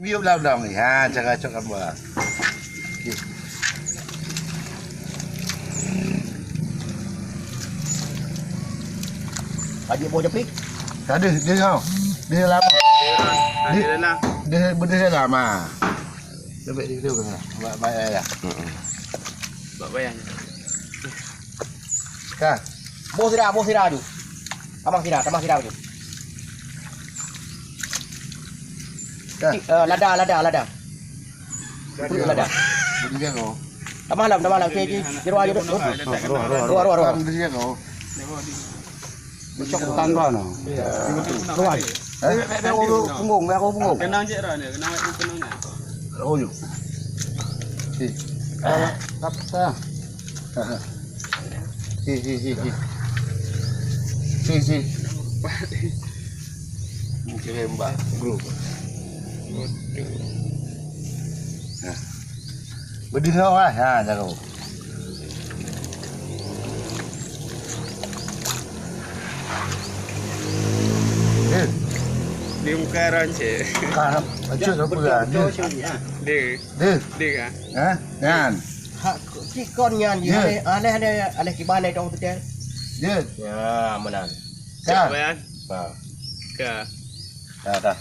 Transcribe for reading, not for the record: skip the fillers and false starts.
View lao ni ha, jangan cakap apa. Adik bawa japrik. Tak ada, dia kau. Dia lama. Dia dalam. Dia benda lama. Lebih dia tu kan. Baik ya. Buat bayang. Kan? Bawa sirah tu. Tamang sirah tu. Kan? Lada. Lada. Benda kau. Dah malam. Okey. Jeruah je. Ruah. Benda kau. Cok bukan ruah no. Ruah. Punggung. Kenang je dah ni. Kenang ni. Oh yo. Si. Apa? Si. Mungkin mbak grup. Berdiri lah, ha, jangan. Dia bukan rancik. Kan, aja apa kan? Dia kan. Ha, kan? Hak cikon nyan je. Aleh kiban dong tu dia. Dia. Ya, menang. Cak bayang. Ha. Ke. Dah.